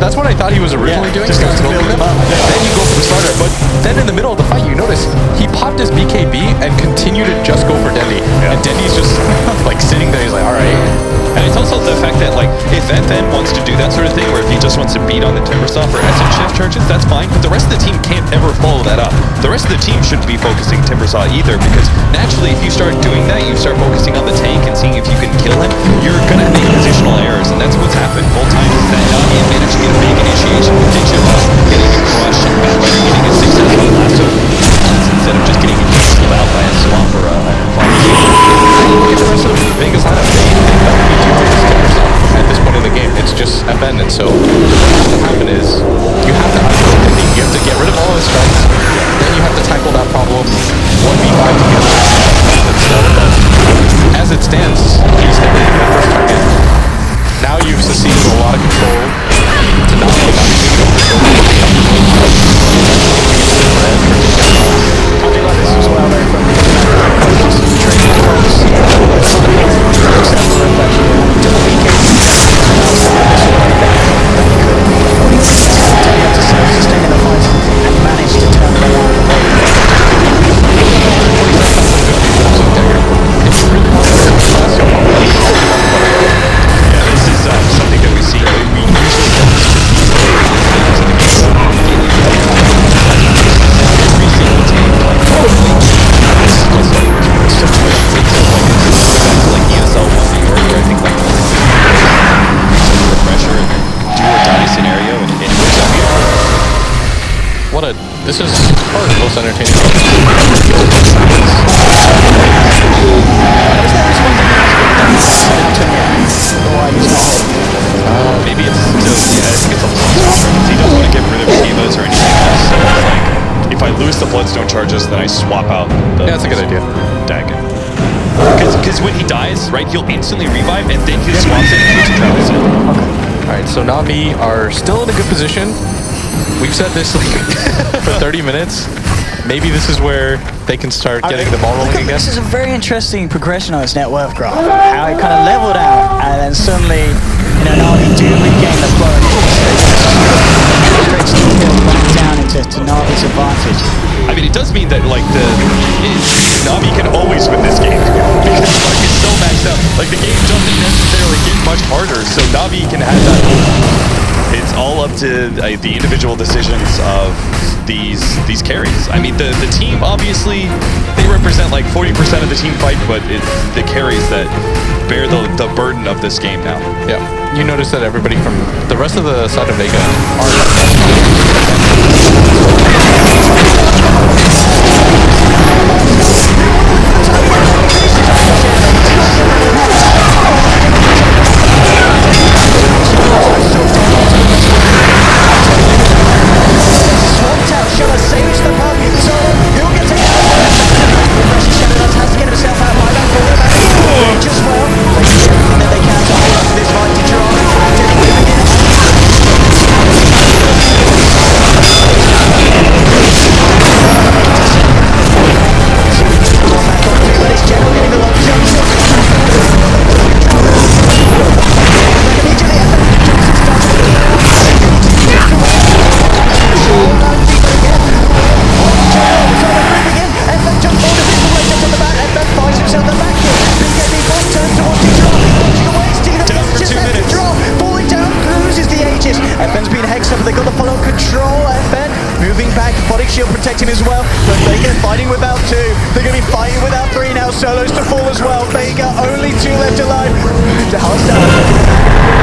That's what I thought he was originally doing. Just to build him up. Then you go for the starter, but then in the middle of the fight, you notice he popped his BKB and continued to just go for Dendi. Yeah. And Dendi's just like sitting there. He's like, all right. And it's also the fact that, like, if FN wants to do that sort of thing, or if he just wants to beat on the Timbersaw for Essence Shift charges, that's fine, but the rest of the team can't ever follow that up. The rest of the team shouldn't be focusing Timbersaw either, because naturally, if you start doing that, you start focusing on the tank and seeing if you can kill him, you're gonna make positional errors, and that's what's happened both times, is that Navi managed to get a big initiation, ditch him up, getting a crush, and Backbiter getting a successful lasso, instead of just getting canceled out by a swamp or a Look at the rest of Vegas lineup. They don't need to focus Timbersaw at this point in the game. It's just FN, and so what has to happen is you have to outgrow Dendi. You have to get rid of all his strikes. Then you have to tackle that problem 1v5 together. As it stands, he's never been the first target. Now you've succeeded a lot of control to not be This as well, though, from the trading cards. This is probably the most entertaining. Maybe it's still, yeah, I think it's a long he doesn't want to get rid of Evas or anything else. So it's like, if I lose the Bloodstone charges, then I swap out the... Yeah, that's a good idea. Dagon. Because when he dies, right, he'll instantly revive, and then he swaps it and puts Travis in. Alright, so Na'Vi are still in a good position. We've said this like for 30 minutes. Maybe this is where they can start getting the ball rolling again. This is a very interesting progression on this net worth graph. How it kind of leveled out, and then suddenly, you know, Na'Vi do regain the flow. Straight still back down into Na'Vi's advantage. I mean, it does mean that, like, Na'Vi can always win this game. Because, like, it's so maxed out. Like, the game doesn't necessarily get much harder, so Na'Vi can have that. It's all up to the individual decisions of these carries. I mean, the team, obviously, they represent like 40% of the team fight, but it's the carries that bear the burden of this game now. Yeah. You notice that everybody from the rest of the side of Vega are... Protecting as well, but Vega fighting without two. They're going to be fighting without three now. Solos to fall as well. Vega only two left alive. Hostile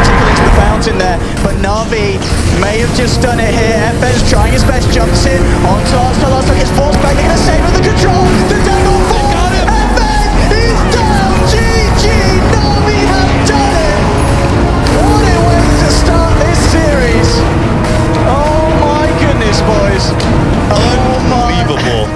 tickling to the fountain there, but Na'Vi may have just done it here. FN's trying his best, jumps in onto Hostile. Hostile gets forced back. They're going to save with the control. The down on four. FN is down. GG. Na'Vi have done it. What a way to start this series. Oh my goodness, boys. Unbelievable.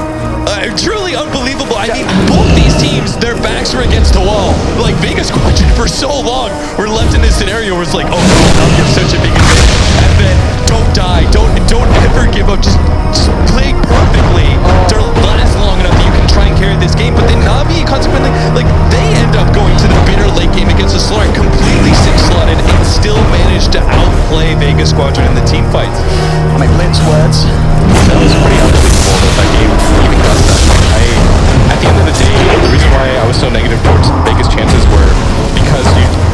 Truly unbelievable. I mean, both these teams, their backs are against the wall. Like, Vegas Quadrant for so long were left in this scenario where it's like, oh, I'll get such a big advantage. And then don't die. Don't ever give up. Just play perfectly to last long enough that you can try and carry this squadron in the team fights. I mean, Blitz words. That was pretty unbelievable that that game even got to that point. At the end of the day, the reason why I was so negative towards Vegas chances were because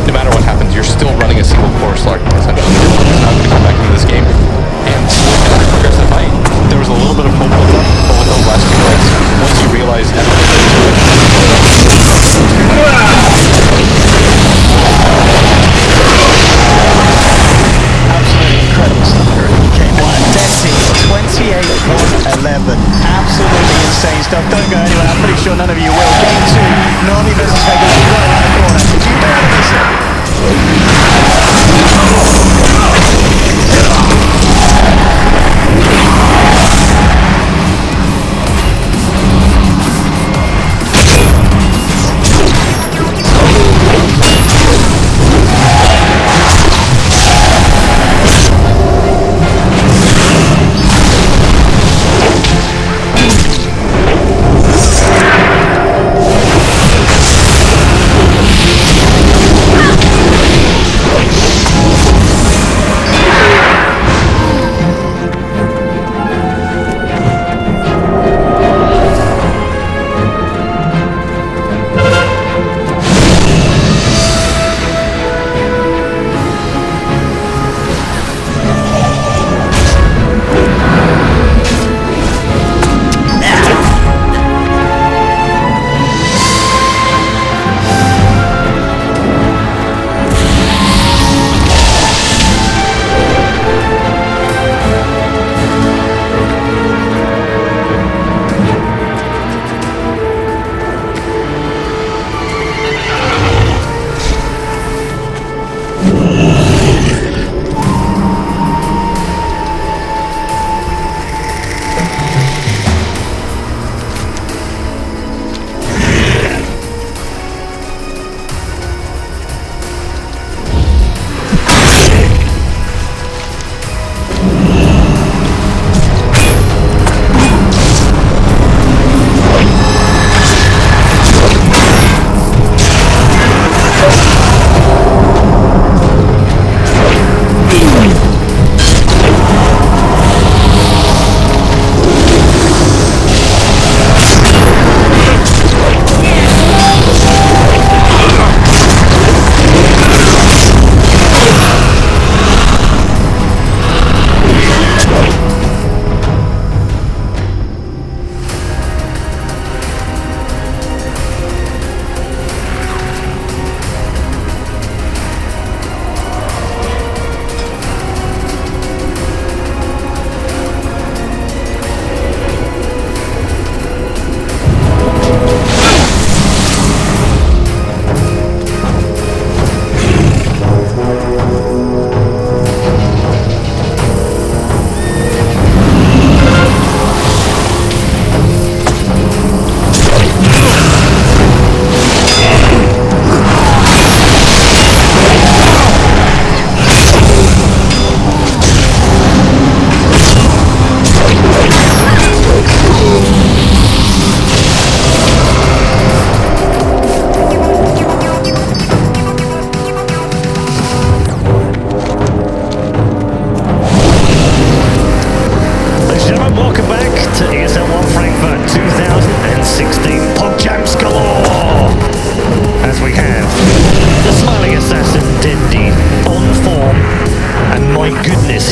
no matter what happens, you're still running a single core slug. Essentially, it's not going to come back into this game. And with every progressive fight, there was a little bit of hope built up, but with those last 2 fights, once you realize Absolutely incredible stuff here in game 1. Desi, 28-11. Absolutely insane stuff. Don't go anywhere. I'm pretty sure none of you will. Game 2, Na'Vi versus Vegas right around the corner. Did you dare to miss it?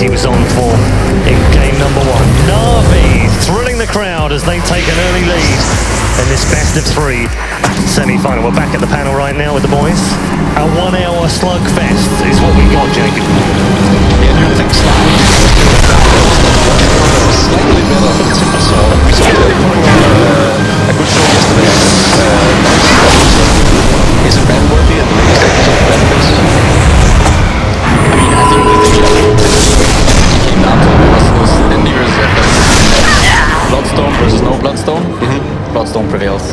he was on for in game number 1. Na'Vi thrilling the crowd as they take an early lead in this best of 3 semi-final. We're back at the panel right now with the boys. A 1 hour slugfest is what we got, Jacob. Yeah, I think slightly better than Super Saw. We saw a good show yesterday. Is it band-worthy and the biggest benefits? I mean, I think the thing that came down to was Indy versus FS. Bloodstone versus no Bloodstone. Bloodstone prevails.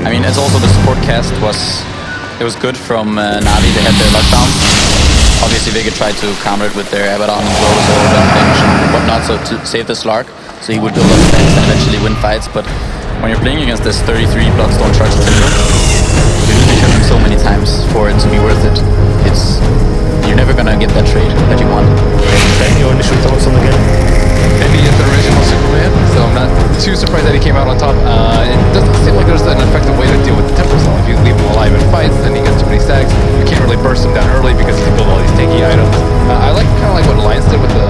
I mean, it's also the support cast was good from Na'Vi. They had their lockdown. Obviously, Vega tried to counter it with their Abaddon and Rose or damage and whatnot, so to save the Slark, so he would build up stacks and eventually win fights. But when you're playing against this 33 Bloodstone charge Tinder, you need to kill him so many times for it to be worth it. you're never gonna get that trade that you want. Ben, your initial thoughts on the game? Maybe it's the original Superman, so I'm not too surprised that he came out on top. It doesn't seem like there's an effective way to deal with the temper cell. If you leave him alive in fights, then he gets too many stacks. You can't really burst him down early because he can build all these tanky items. I like kind of like what Alliance did with the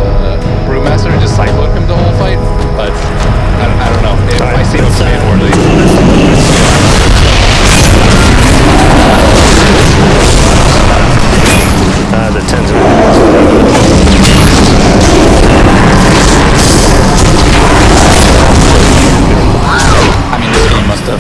Brewmaster, just cyclone him the whole fight. But I don't know. It might seem a bit worthy. The 10s I mean, this game must have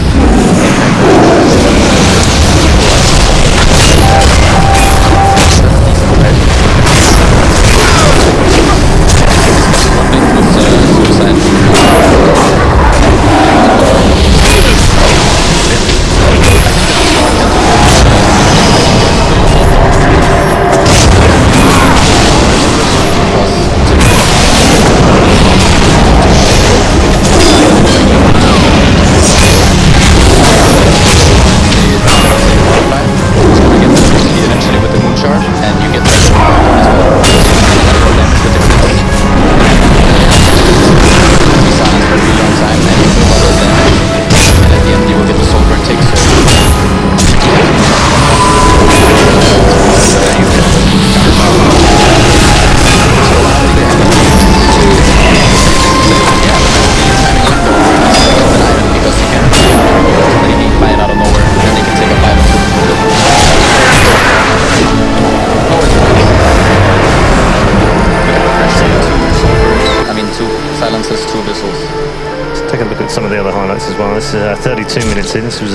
Take a look at some of the other highlights as well. This is 32 minutes in. This was